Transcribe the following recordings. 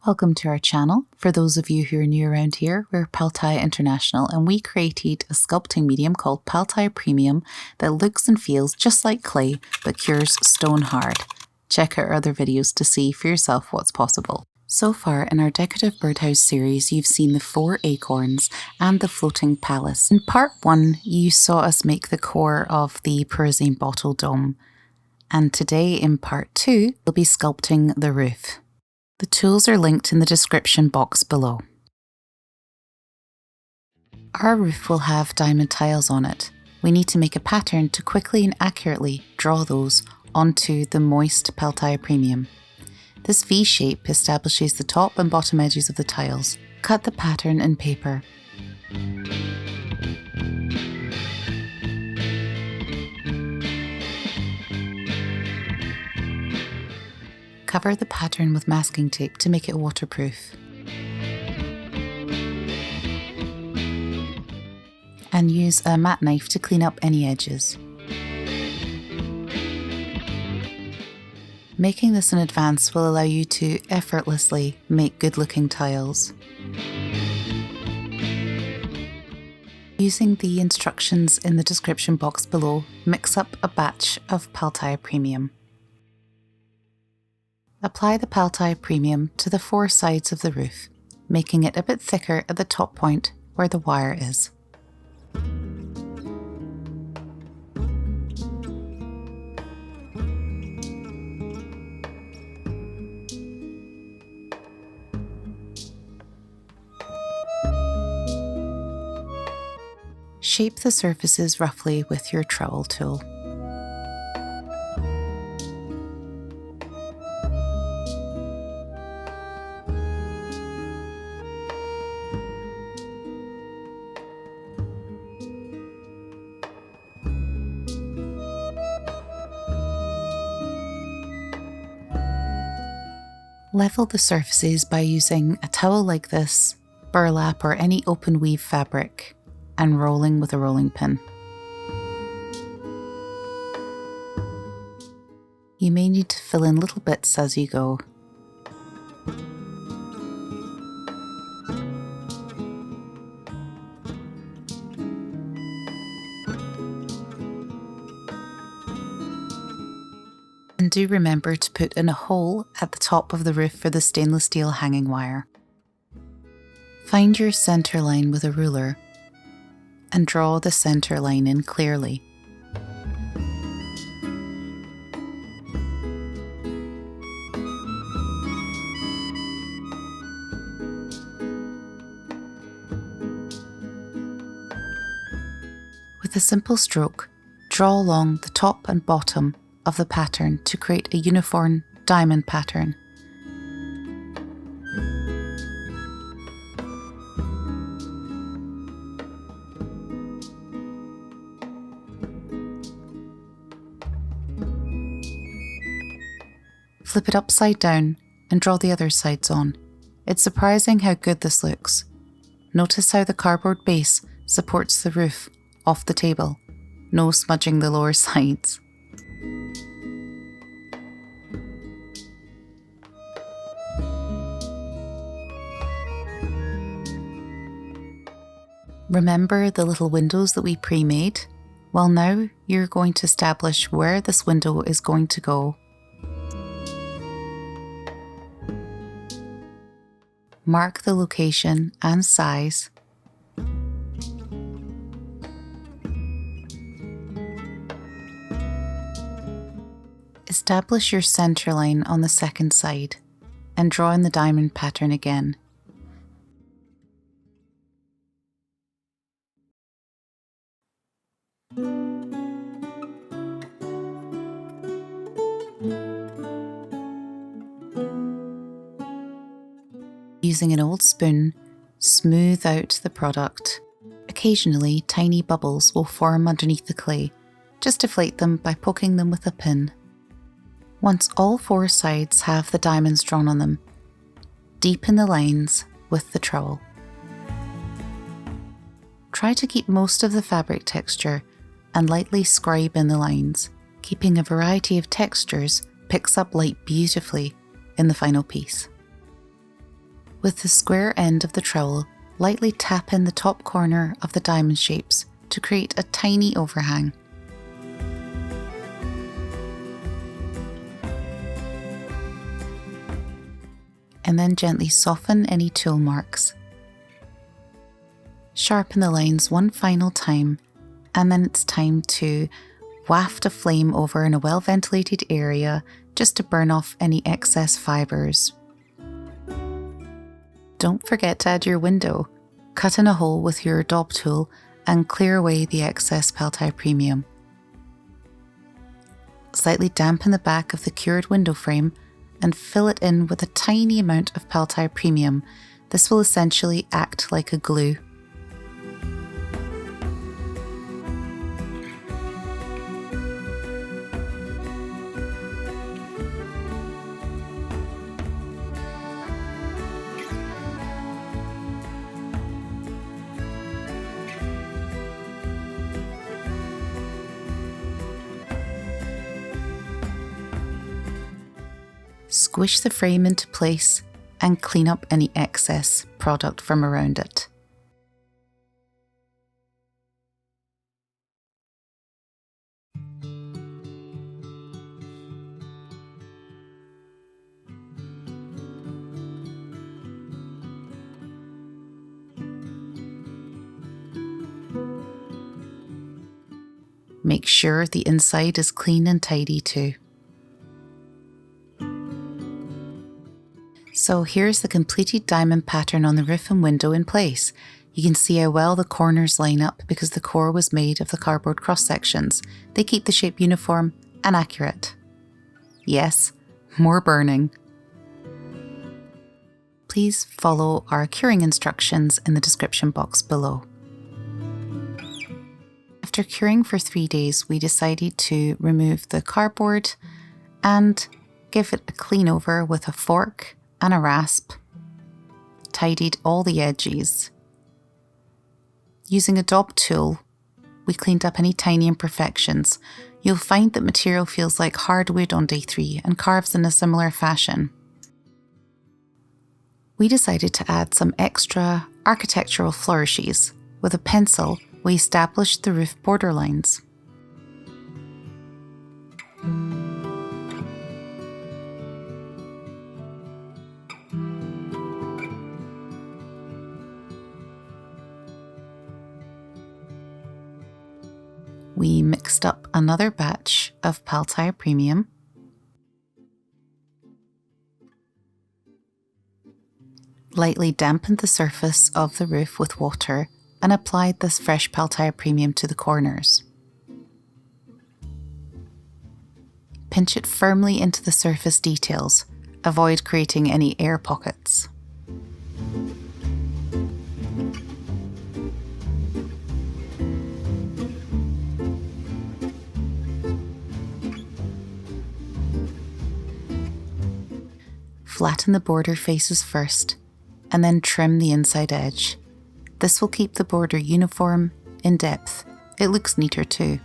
Welcome to our channel. For those of you who are new around here, we're Pal Tiya International and we created a sculpting medium called Pal Tiya Premium that looks and feels just like clay but cures stone hard. Check out our other videos to see for yourself what's possible. So far in our Decorative Birdhouse series, you've seen the 4 acorns and the floating palace. In part 1, you saw us make the core of the Parisian bottle dome. And today in part 2, we'll be sculpting the roof. The tools are linked in the description box below. Our roof will have diamond tiles on it. We need to make a pattern to quickly and accurately draw those onto the moist Pal Tiya Premium. This V shape establishes the top and bottom edges of the tiles. Cut the pattern in paper. Cover the pattern with masking tape to make it waterproof. And use a mat knife to clean up any edges. Making this in advance will allow you to effortlessly make good-looking tiles. Using the instructions in the description box below, mix up a batch of Pal Tiya Premium. Apply the Pal Tiya Premium to the 4 sides of the roof, making it a bit thicker at the top point where the wire is. Shape the surfaces roughly with your trowel tool. Level the surfaces by using a towel like this, burlap or any open weave fabric, and rolling with a rolling pin. You may need to fill in little bits as you go. And do remember to put in a hole at the top of the roof for the stainless steel hanging wire. Find your centre line with a ruler and draw the centre line in clearly. With a simple stroke, draw along the top and bottom of the pattern to create a uniform diamond pattern. Flip it upside down and draw the other sides on. It's surprising how good this looks. Notice how the cardboard base supports the roof off the table, no smudging the lower sides. Remember the little windows that we pre-made? Well, now you're going to establish where this window is going to go. Mark the location and size. Establish your centre line on the second side and draw in the diamond pattern again. Using an old spoon, smooth out the product. Occasionally, tiny bubbles will form underneath the clay. Just deflate them by poking them with a pin. Once all 4 sides have the diamonds drawn on them, deepen the lines with the trowel. Try to keep most of the fabric texture and lightly scribe in the lines. Keeping a variety of textures picks up light beautifully in the final piece. With the square end of the trowel, lightly tap in the top corner of the diamond shapes to create a tiny overhang. And then gently soften any tool marks. Sharpen the lines one final time, and then it's time to waft a flame over in a well-ventilated area just to burn off any excess fibres. Don't forget to add your window. Cut in a hole with your daub tool and clear away the excess Pal Tiya Premium. Slightly dampen the back of the cured window frame and fill it in with a tiny amount of Pal Tiya Premium. This will essentially act like a glue. Squish the frame into place and clean up any excess product from around it. Make sure the inside is clean and tidy too. So here's the completed diamond pattern on the roof and window in place. You can see how well the corners line up because the core was made of the cardboard cross sections. They keep the shape uniform and accurate. Yes, more burning. Please follow our curing instructions in the description box below. After curing for 3 days, we decided to remove the cardboard and give it a clean over with a fork and a rasp. Tidied all the edges. Using a daub tool, we cleaned up any tiny imperfections. You'll find that material feels like hardwood on day 3 and carves in a similar fashion. We decided to add some extra architectural flourishes. With a pencil, we established the roof borderlines. We mixed up another batch of Pal Tiya Premium. Lightly dampened the surface of the roof with water and applied this fresh Pal Tiya Premium to the corners. Pinch it firmly into the surface details. Avoid creating any air pockets. Flatten the border faces first, and then trim the inside edge. This will keep the border uniform in depth. It looks neater too.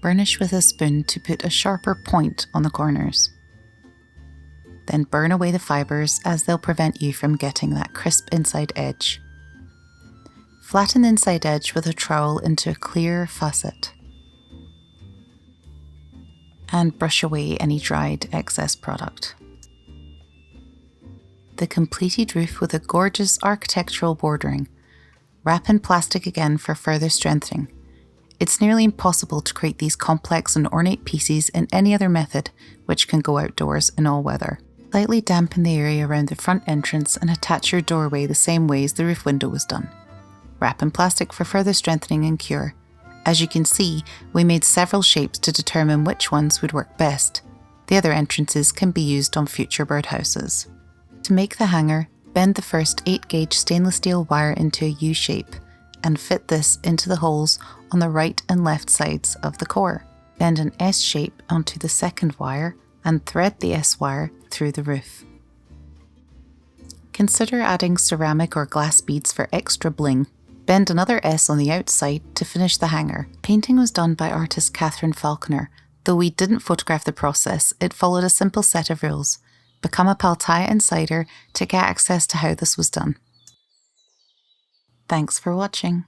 Burnish with a spoon to put a sharper point on the corners. Then burn away the fibres as they'll prevent you from getting that crisp inside edge. Flatten the inside edge with a trowel into a clear facet. And brush away any dried excess product. The completed roof with a gorgeous architectural bordering. Wrap in plastic again for further strengthening. It's nearly impossible to create these complex and ornate pieces in any other method which can go outdoors in all weather. Lightly dampen the area around the front entrance and attach your doorway the same way as the roof window was done. Wrap in plastic for further strengthening and cure. As you can see, we made several shapes to determine which ones would work best. The other entrances can be used on future birdhouses. To make the hanger, bend the first 8-gauge stainless steel wire into a U shape and fit this into the holes on the right and left sides of the core. Bend an S shape onto the second wire and thread the S wire through the roof. Consider adding ceramic or glass beads for extra bling. Bend another S on the outside to finish the hanger. Painting was done by artist Catherine Falconer. Though we didn't photograph the process, it followed a simple set of rules. Become a Pal Tiya insider to get access to how this was done. Thanks for watching.